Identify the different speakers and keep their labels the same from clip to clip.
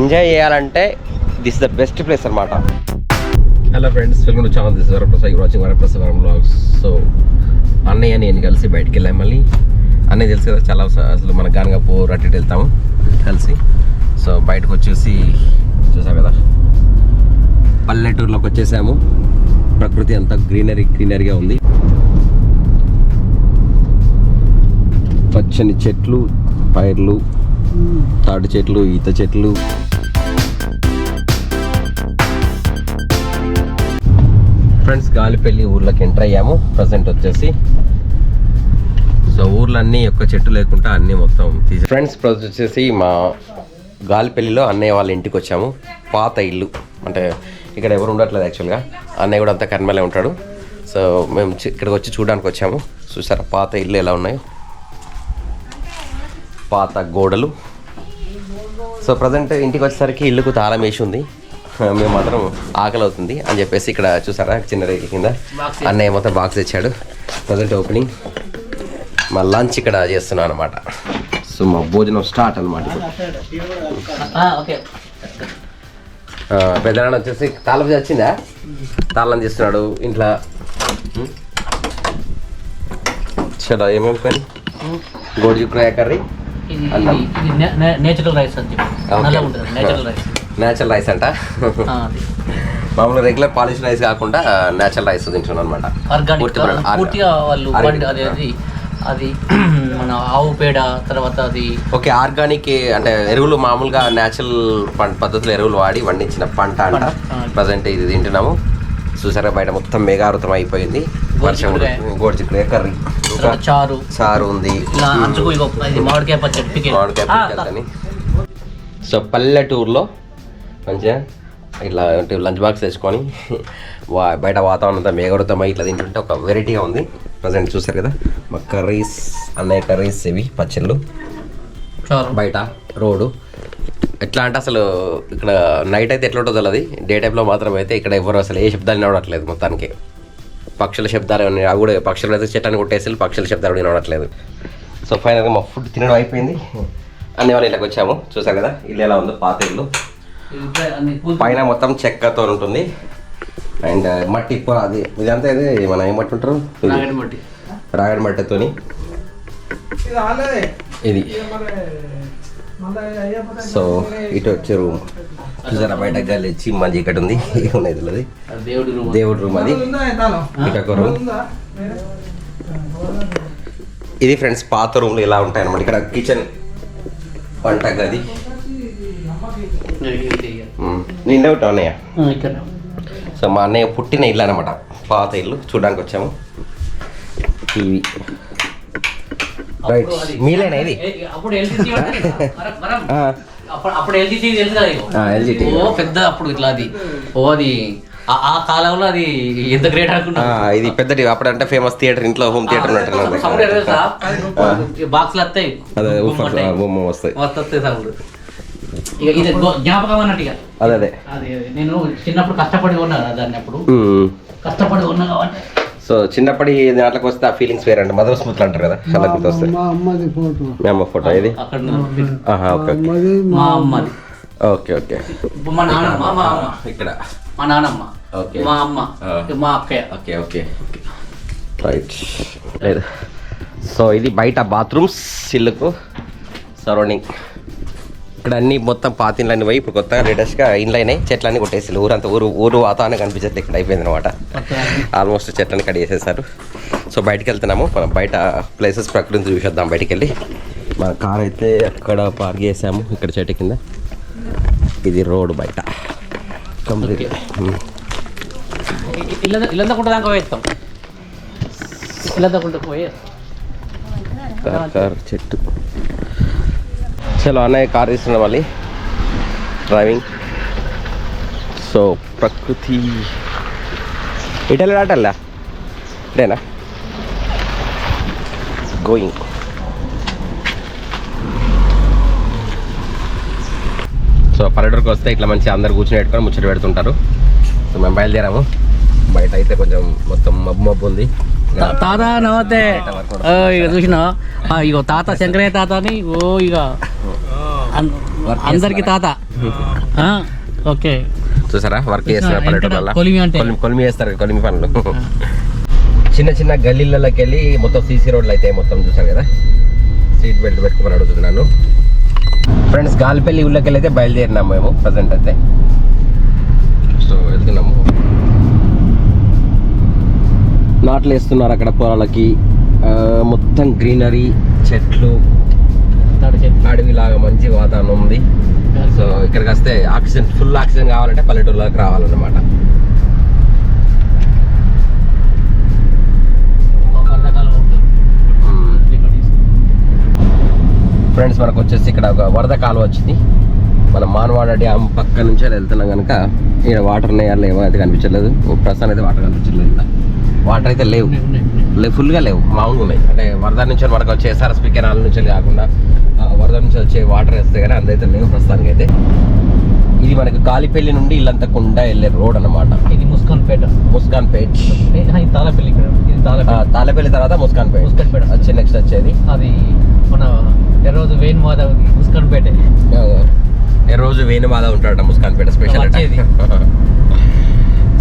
Speaker 1: Enjoy చేయాలంటే this the best place అనమాట. Hello friends, welcome to channel. This Varaprasad, you watching Varaprasad vlogs. So అన్నయ్య నేను కలిసి బయటికి వెళ్ళాం. మళ్ళీ అన్నయ్య తెలుసు కదా, చాలా అసలు మన గానగాపూర్ అటు వెళ్తాము కలిసి. సో బయటకు వచ్చేసి చూసాం కదా, పల్లెటూరులోకి వచ్చేసాము. ప్రకృతి అంతా గ్రీనరీగా ఉంది. పచ్చని చెట్లు, పైర్లు, తాటి చెట్లు, ఈత చెట్లు. ఫ్రెండ్స్, గాలిపల్లి ఊర్లోకి ఎంటర్ అయ్యాము. ప్రజెంట్ వచ్చేసి సో ఊర్లో అన్నీ ఒక్క చెట్టు లేకుండా అన్నీ మొత్తం తీసి. ఫ్రెండ్స్, ప్రజెంట్ వచ్చేసి మా గాలిపల్లిలో అన్నయ్య వాళ్ళ ఇంటికి వచ్చాము. పాత ఇల్లు, అంటే ఇక్కడ ఎవరు ఉండట్లేదు యాక్చువల్గా. అన్నయ్య కూడా అంతా కర్మలే ఉంటాడు. సో మేము ఇక్కడికి వచ్చి చూడడానికి వచ్చాము. చూసారా పాత ఇల్లు ఎలా ఉన్నాయో, పాత గోడలు. సో ప్రజెంట్ ఇంటికి వచ్చేసరికి ఇల్లుకు తాళం వేసి ఉంది. మేము మాత్రం ఆకలి అవుతుంది అని చెప్పేసి ఇక్కడ చూసారా చిన్న రేట్ల కింద అన్నయ్య మొత్తం బాక్స్ తెచ్చాడు. Present opening. మా లంచ్ ఇక్కడ చేస్తున్నాం అనమాట. సో మా భోజనం స్టార్ట్ అనమాట. పెద్దనాన్న వచ్చేసి తాళం వచ్చిందా, తాళం చేస్తున్నాడు ఇంట్లో. చలో ఏమేమి పని, గోడిచిక్కుడుకాయ కర్రీ,
Speaker 2: నేచురల్
Speaker 1: రైస్ అంట. మామూలుగా రెగ్యులర్ పాలిష్ రైస్ కాకుండా నేచురల్ రైస్ తింటున్నాను అనమాట.
Speaker 2: అది మన ఆవు పేడ తర్వాత అది
Speaker 1: ఓకే ఆర్గానిక్, అంటే ఎరువులు మామూలుగా నేచురల్ పద్ధతిలో ఎరువులు వాడి వండించిన పంట అంట. ప్రజెంట్ ఇది తింటున్నాము. చూసారా బయట మొత్తం మేఘావృతం అయిపోయింది. వర్షం, గోడిచిక్కుడుకాయ కర్రీ, చారు ఉంది,
Speaker 2: మామిడికాయ పచ్చడి.
Speaker 1: సో పల్లెటూరులో మంచిగా ఇట్లా లంచ్ బాక్స్ తెచ్చుకొని బయట వాతావరణం అంతా మేఘవృతమై ఇట్లా తింటుంటే ఒక వెరైటీగా ఉంది. ప్రజెంట్ చూసారు కదా మా కర్రీస్, అన్నయ్య కర్రీస్, ఇవి పచ్చళ్ళు. బయట రోడ్డు ఎట్లా అంటే అసలు ఇక్కడ నైట్ అయితే ఎట్లా ఉంటుందో అది, డే టైంలో మాత్రం అయితే ఇక్కడ ఎవరు అసలు ఏ శబ్దాలు వినవట్లేదు. మొత్తానికి పక్షుల శబ్దాలు అవి కూడా, పక్షులు అయితే చెట్లని కొట్టేసి పక్షుల శబ్దాలు వినవట్లేదు. సో ఫైనల్గా మా ఫుడ్ తినడం అయిపోయింది. అన్ని వాళ్ళు ఇళ్ళకి వచ్చాము. చూసారు కదా ఇల్లు ఎలా ఉందో, పాత ఇల్లు. పైన మొత్తం చెక్కతో ఉంటుంది అండ్ మట్టి అది ఇదంతా ఇది మన ఏం మట్టి ఉంటారు, రాగడి మట్టితోని ఇది. సో ఇటు వచ్చే రూమ్ చూసారా, బయట గాలి మంచి ఇక్కడ ఉంది. ఏమున్నది దేవుడి రూమ్ అది. ఇటొక రూమ్. ఇది ఫ్రెండ్స్ పాత రూమ్లు ఇలా ఉంటాయి అన్నమాట. ఇక్కడ కిచెన్, వంట గది నిండా ఉంటా అన్నయ్య. సో మా అన్నయ్య పుట్టిన ఇల్లు అనమాట, పాత ఇల్లు. చూడడానికి వచ్చాము. TV right. మీలేనా ఇది?
Speaker 2: ఎల్జీ టీవీ పెద్ద అప్పుడు ఇట్లా అది అది ఆ కాలంలో అది ఎంత గ్రేట్ అనుకున్నా.
Speaker 1: ఇది పెద్ద టీవీ అప్పుడు, అంటే ఫేమస్ థియేటర్, ఇంట్లో హోమ్ థియేటర్
Speaker 2: బాక్స్లు వస్తాయి, వస్తాయి సౌండ్. ఇక ఇది జ్ఞాపకం అన్నట్టు.
Speaker 1: అదే
Speaker 2: నేను చిన్నప్పుడు కష్టపడి ఉన్నా దాన్ని, అప్పుడు కష్టపడి ఉన్నా కాబట్టి.
Speaker 1: సో చిన్నప్పటి దాంట్లోకి వస్తే ఆ ఫీలింగ్స్ వేరండి. మదర్ స్మూత్లు అంటారు కదా, చాలా గుర్తు వస్తాయి. మీ అమ్మ ఫోటో ఇది?
Speaker 2: మా అమ్మది.
Speaker 1: Okay okay.
Speaker 2: మా నాన్నమ్మ, మా అమ్మ
Speaker 1: ఇక్కడ,
Speaker 2: మా నాన్నమ్మ, మా అమ్మ, మా అక్కయ్య.
Speaker 1: Okay okay right. లేదు. సో ఇది బయట బాత్రూమ్స్, ఇల్లుకు సరౌండింగ్. ఇక్కడ అన్ని మొత్తం పాత ఇండ్లన్నీ పోయి ఇప్పుడు కొత్తగా లేటెస్ట్గా ఇండ్లు అయినాయి. చెట్లన్నీ కొట్టేసి ఊరంతా ఊరు వాతావరణం కనిపించేది ఇక్కడ అయిపోయింది అనమాట. ఆల్మోస్ట్ చెట్లన్నీ కట్ చేసేసారు. సో బయటికి వెళ్తున్నాము. మనం బయట ప్లేసెస్ ప్రకృతిని చూసేద్దాం. బయటికి వెళ్ళి మా కార్ అయితే అక్కడ పార్క్ చేసాము, ఇక్కడ చెట్టు కింద. ఇది రోడ్ బయట కంప్లీట్. కార్ చెట్టు. చలో అన్నయ్య కార్ తీస్తున్నాం మళ్ళీ డ్రైవింగ్. సో ప్రకృతి ఇటెళ్ళా అటల్లా ఇటేనా గోయింగ్. సో పల్లెటూరుకి వస్తే ఇట్లా మంచి అందరు కూర్చొని పెట్టుకొని ముచ్చట పెడుతుంటారు. సో మేము బయలుదేరాము. బయట అయితే కొంచెం మొత్తం మబ్బు ఉంది.
Speaker 2: తాత నమస్తే. ఇక చూసినా ఇగో తాత శంకరయ్య తాత అని. ఓ ఇక అందరికి తాత. ఓకే
Speaker 1: చూసారా వర్క్ చేస్తున్నారు పల్లెటూళ్ళ. కొలిమి చేస్తారు, కొలిమి పనులు. చిన్న చిన్న గల్లీలకి వెళ్ళి మొత్తం సీసీ రోడ్లు అయితే మొత్తం చూసారు కదా. సీట్ బెల్ట్ పెట్టుకుని అడుగుతున్నాను ఫ్రెండ్స్. గాలిపల్లి ఊళ్ళకి వెళ్ళి అయితే బయలుదేరినాము మేము ప్రజెంట్ అయితే. సో వెళ్తున్నాము. నాట్లు వేస్తున్నారు అక్కడ పొలాలకి. మొత్తం గ్రీనరీ, చెట్లు, అడవిలాగా మంచి వాతావరణం ఉంది. సో ఇక్కడికి వస్తే ఆక్సిజన్, ఫుల్ ఆక్సిజన్ కావాలంటే పల్లెటూరులోకి రావాలన్నమాట. ఫ్రెండ్స్ మనకు వచ్చేసి ఇక్కడ ఒక వరద కాలువ వచ్చింది. మనం మానవాడ డ్యామ్ పక్క నుంచి వెళ్తున్నాం కనుక ఇక్కడ వాటర్ ఉన్నాయా లేవో అయితే కనిపించలేదు. ప్రస్తుతం అయితే వాటర్ కనిపించలేదు. ఇంకా వాటర్ అయితే లేవు, ఫుల్గా లేవు, మామూలుగా ఉన్నాయి. అంటే వరద నుంచి మనకు వచ్చే ఎస్ఆర్ఎస్పీ కెనాల్ నుంచి కాకుండా వరద నుంచి వచ్చే వాటర్ వేస్తే కానీ అందైతే లేవు ప్రస్తుతానికి అయితే. ఇది మనకి గాలిపల్లి నుండి ఇల్లంతకుంట వెళ్ళే రోడ్ అన్నమాట.
Speaker 2: ఇది ముస్కాన్పేట.
Speaker 1: తాళపల్లి తర్వాత ముస్కాన్పేట వచ్చి నెక్స్ట్ వచ్చేది.
Speaker 2: అది మన ఎర్రోజు వేణుమాధవ్ ముస్కాన్పేట.
Speaker 1: రోజు వేణుమాధవ్ ఉంటాడు ముస్కాన్పేట స్పెషల్.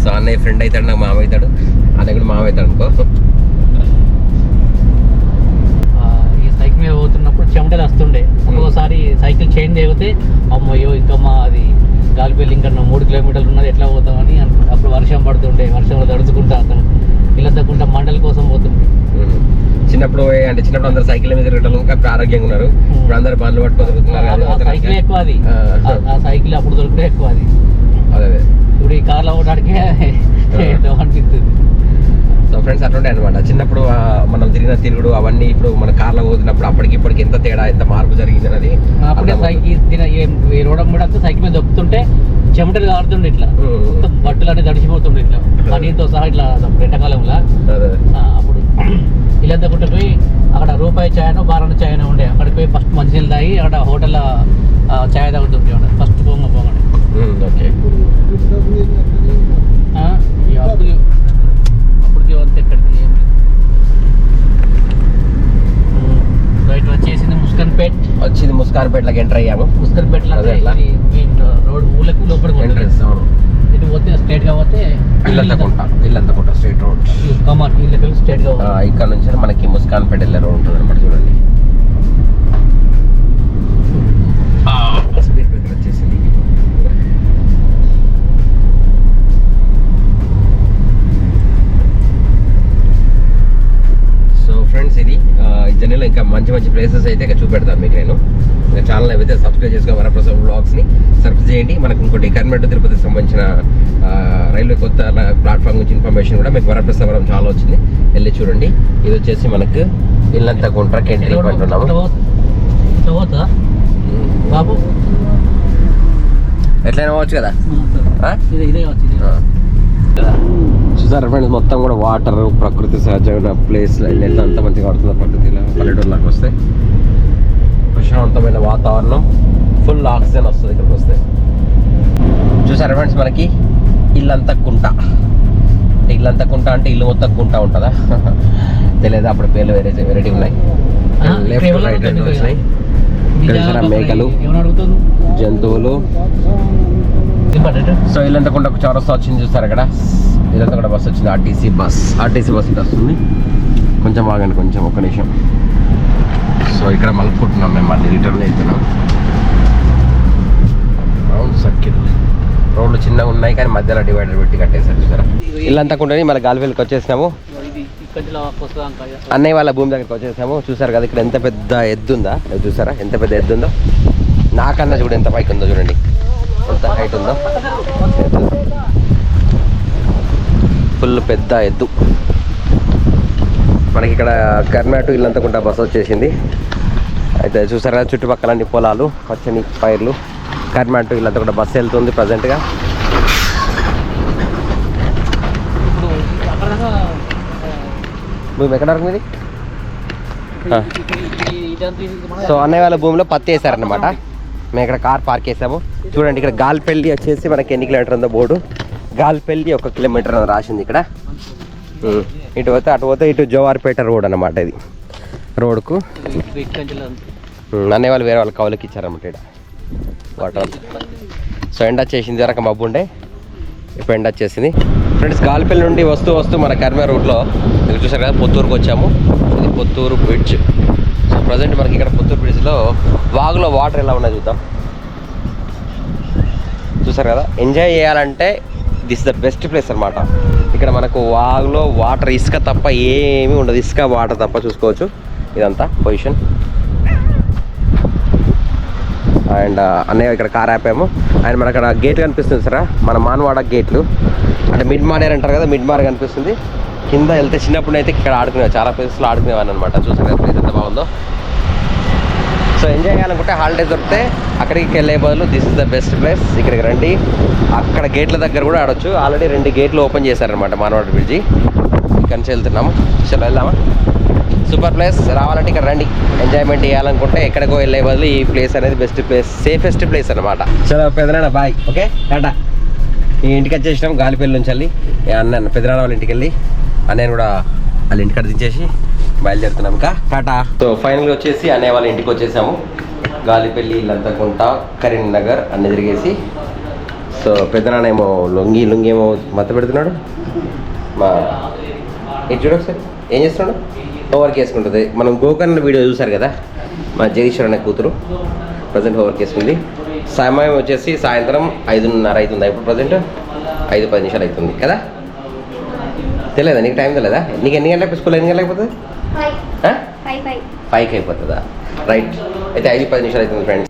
Speaker 1: సో అన్నయ్య ఫ్రెండ్ అవుతాడు, నాకు మామ అవుతాడు. అన్నయ్య కూడా మామ అవుతాడు అనుకో.
Speaker 2: ఈ సైకిల్ మీద పోతున్నప్పుడు చెమటలు వస్తుండే. ఒక్కోసారి సైకిల్ చైన్ దిగితే అమ్మయ్యో ఇంకా మా అది గాలిపల్లి ఇంకా 3 కిలోమీటర్లు ఉన్నది ఎట్లా పోతామని అనుకుంటా. అప్పుడు వర్షం పడుతుండే, వర్షంలో తడుచుకుంటా అతను ఇల్లంతకుంట మండలి కోసం పోతుండే.
Speaker 1: చిన్నప్పుడు అంటే చిన్నప్పుడు అందరు సైకిల్ మీద తిరగడం ఇంకా ఆరోగ్యంగా ఉన్నారు. ఇప్పుడు అందరు బండ్లు పట్టుకొని తిరుగుతున్నారు.
Speaker 2: సైకిల్ ఎక్కువ అది, ఆ సైకిల్ అప్పుడు దొరికితే ఎక్కువ అది. అదే ఇప్పుడు ఈ కార్లో పోవడానికి అనిపిస్తుంది.
Speaker 1: సో ఫ్రెండ్స్ అట్లుండే అనమాట. చిన్నప్పుడు మనం తిరిగిన తిరుగుడు అవన్నీ ఇప్పుడు మన కార్లో పోతున్నప్పుడు అప్పటికి ఇప్పటికి ఎంత తేడా, ఎంత మార్పు జరిగింది అనేది.
Speaker 2: అప్పుడే సైకిల్ రోడ్ కూడా సైకిల్ మీద దొక్కుతుంటే చెమటలు కారుతుండే, ఇట్లా బట్టలు అనేది తడిచిపోతుండే ఇట్లా పనితో సహా ఇట్లా ఎండాకాలంలో. అప్పుడు ఇల్లంతకుంట పోయి అక్కడ రూపాయి ఛాయనో బారాన ఛాయనో ఉండే. అక్కడికి పోయి ఫస్ట్ మంచినీళ్ళు తాగి అక్కడ హోటల్లో ఛాయ్ తాగుతుంటే ఫస్ట్ పోగానే.
Speaker 1: ఓకే
Speaker 2: అప్పటికి అంతే. ఎక్కడికి రైట్ వచ్చేసింది ముస్కాన్పేట్.
Speaker 1: వచ్చింది ముస్కాన్పేటలోకి ఎంటర్ అయ్యాము.
Speaker 2: ముస్కాన్పేటలో మెయిన్ రోడ్ ఊళ్ళకి లోపలికి ఎంట్రెన్స్. ఇటు పోతే స్ట్రైట్ గా పోతే
Speaker 1: ఇల్లంతకుంట స్ట్రైట్ రోడ్.
Speaker 2: కమాన్ ఇళ్ళకి స్ట్రైట్ గా
Speaker 1: ఇక్కడ నుంచి మనకి ముస్కాన్పేట వెళ్ళే రోడ్ ఉంటుంది అనమాట. చూడండి స్పీడ్ బ్రేకర్ వచ్చేసింది. సో ఫ్రెండ్స్ ఇది జర్నీలో ఇంకా మంచి మంచి ప్లేసెస్ అయితే ఇక చూపెడతాను మీకు. నేను ఇంకా ఛానల్ అయితే సబ్స్క్రైబ్ చేసుకుని వరప్రసాద్ వ్లాగ్స్ని సబ్స్క్రైబ్ చేయండి. మనకు ఇంకోటి కర్ణాటక తిరుపతికి సంబంధించిన రైల్వే కొత్త ప్లాట్ఫామ్ గురించి ఇన్ఫర్మేషన్ కూడా మీకు వరప్రసాదవరం చాలా వచ్చింది, వెళ్ళి చూడండి. ఇది వచ్చేసి మనకు ఇల్లంతకుంటకి ఎంట్రీ పాయింట్ ఉన్నాము.
Speaker 2: బాబు
Speaker 1: ఎట్లయినా పోవచ్చు కదా. చూసారు ఫ్రెండ్స్ మొత్తం కూడా వాటర్, ప్రకృతి సహజమైన ప్లేస్ ఎంత అంత మంచిగా పడుతుంది ప్రకృతిలో. పల్లెటూరులోకి వస్తే ప్రశాంతమైన వాతావరణం, ఫుల్ ఆక్సిజన్ వస్తుంది ఇక్కడికి వస్తే. చూసారు ఫ్రెండ్స్ మనకి ఇల్లంతకుంట. ఇల్లంతకుంట అంటే ఇల్లు మొత్తం కుంట ఉంటుందా తెలియదు. అప్పుడు పేర్లు వెరైటీ ఉన్నాయి. లెఫ్ట్ రైట్ రెండు వచ్చినాయి. ఇక్కడ మేకలు, జంతువులు. సో ఇల్లంతకుంటకు చౌరస్తా వచ్చింది చూస్తారు అక్కడ. ఇల్లంతకుంట బస్సు వచ్చింది, ఆర్టీసీ బస్ ఇటు వస్తుంది. కొంచెం ఆగండి, కొంచెం ఒక్క నిమిషం. సో ఇక్కడ మలుపుకుంటున్నాం మేము, మళ్ళీ రిటర్న్ వెళ్తున్నాం. రౌండ్ సర్కిల్ రోడ్లు చిన్నగా ఉన్నాయి కానీ మధ్యలో డివైడర్ పెట్టి కట్టేసారు చూసారా. ఇల్లంతకుంటని మళ్ళీ గాలిపల్లికి వచ్చేసినాము. అన్నయ్య వాళ్ళ భూమి దగ్గరికి వచ్చేసాము. చూసారు కదా ఇక్కడ ఎంత పెద్ద ఎద్దు ఉందా, చూసారా ఎంత పెద్ద ఎద్దు ఉందో. నాకన్నా చూడు ఎంత పైకి ఉందో, చూడండి ఎంత హైట్ ఉందో. ఫుల్ పెద్ద ఎద్దు. మనకి ఇక్కడ కర్ణాటక ఇల్లంతకుంట బస్సు వచ్చేసింది. అయితే చూసారా చుట్టుపక్కల అన్ని పొలాలు, పచ్చని పైర్లు. కర్ణాటక ఇల్లంతకుంట బస్సు వెళ్తుంది ప్రజెంట్గా. భూమి ఎక్కడ వరకు మీది? సో అన్నయ్య వాళ్ళ భూమిలో పత్తి వేసారనమాట. మేము ఇక్కడ కార్ పార్క్ చేసాము. చూడండి ఇక్కడ గాలిపల్లి వచ్చేసి మనకి ఎన్ని కిలోమీటర్ ఉందో బోర్డు. గాలిపల్లి 1 కిలోమీటర్ అని రాసింది ఇక్కడ. ఇటు పోతే అటు పోతే ఇటు జవార్పేట రోడ్ అనమాట. ఇది రోడ్కు అన్నయ్య వాళ్ళు వేరే వాళ్ళ కౌలుకి ఇచ్చారన్నమాట. ఇక్కడ వాటర్ అంతా. సో ఎండ వచ్చేసింది, వరకు మబ్బు ఉండే, ఇప్పుడు ఎండ వచ్చేసింది. ఫ్రెండ్స్ గాలిపల్లి నుండి వస్తూ మన కరీంనగర్ రూట్లో మీరు చూసారు కదా, పొత్తూరుకు వచ్చాము. ఇది పొత్తూరు బ్రిడ్జ్. సో ప్రజెంట్ మనకి ఇక్కడ పొత్తూరు బ్రిడ్జ్లో వాగులో వాటర్ ఎలా ఉన్నాయి చూద్దాం. చూసారు కదా, ఎంజాయ్ చేయాలంటే దిస్ ద బెస్ట్ ప్లేస్ అనమాట. ఇక్కడ మనకు వాగులో వాటర్ ఇసుక తప్ప ఏమీ ఉండదు, ఇసుక వాటర్ తప్ప. చూసుకోవచ్చు ఇదంతా పొజిషన్. అండ్ అన్నయ్య ఇక్కడ కార్ ఆపాము. అండ్ మన అక్కడ గేట్ కనిపిస్తుంది సరే, మన మానవాడ గేట్లు అంటే మిడ్ మారేర్ అంటారు కదా, మిడ్ మార్ కనిపిస్తుంది. కింద వెళ్తే చిన్నప్పుడు అయితే ఇక్కడ ఆడుకునేవారు, చాలా ప్లేసెస్లో ఆడుకునేవాడిని అనమాట. చూసారు కదా ప్లేస్ ఎంత బాగుందో. సో ఎంజాయ్ చేయాలనుకుంటే హాలిడేస్ దొరికితే అక్కడికి వెళ్ళే బదులు this is the best place. ఇక్కడికి రండి, అక్కడ గేట్ల దగ్గర కూడా ఆడొచ్చు. ఆల్రెడీ 2 గేట్లు ఓపెన్ చేశారనమాట మానవాడ బ్రిడ్జి. ఇక్కడ నుంచి వెళ్తున్నాము, చలో వెళ్దామా. సూపర్ ప్లేస్, రావాలంటే ఇక్కడ రండి. ఎంజాయ్మెంట్ చేయాలనుకుంటే ఎక్కడికో వెళ్ళే బదులు ఈ ప్లేస్ అనేది బెస్ట్ ప్లేస్, సేఫెస్ట్ ప్లేస్ అనమాట. చలో పెదనాన్న బాయ్, ఓకే టాటా. ఈ ఇంటికి వచ్చేసినాం గాలిపల్లి నుంచి వెళ్ళి. అన్న పెదనాన్న వాళ్ళ ఇంటికి వెళ్ళి అన్నయ్యను కూడా వాళ్ళ ఇంటికి దించేసి బయలుదేరుతున్నాం ఇంకా. టాటా. సో ఫైనల్గా వచ్చేసి అన్నయ్య వాళ్ళ ఇంటికి వచ్చేసాము. గాలిపల్లి, ఇల్లంతకుంట, కరీంనగర్ అన్ని తిరిగేసి. సో పెద్దనాన్న ఏమో లొంగి ఏమో మత పెడుతున్నాడు. మా ఇటు చూడ ఒకసారి ఏం చేస్తున్నాడు, హోంవర్క్ వేసుకుంటుంది. మనం గోకర్ణ వీడియో చూసారు కదా, మా జగదీశ్వర్ అనే కూతురు ప్రజెంట్ హోంవర్క్ వేసుకుంది. సమయం వచ్చేసి సాయంత్రం 5:30 అవుతుంది. ఇప్పుడు ప్రజెంట్ 5:10 నిమిషాలు అవుతుంది కదా. తెలియదా నీకు, టైం తెలియదా? నీకు ఎన్ని గంటలకు స్కూల్ ఎన్ని గంటలకు అయిపోతుంది? 5కి అయిపోతుందా? రైట్. అయితే 5:10 నిమిషాలు అవుతుంది ఫ్రెండ్స్.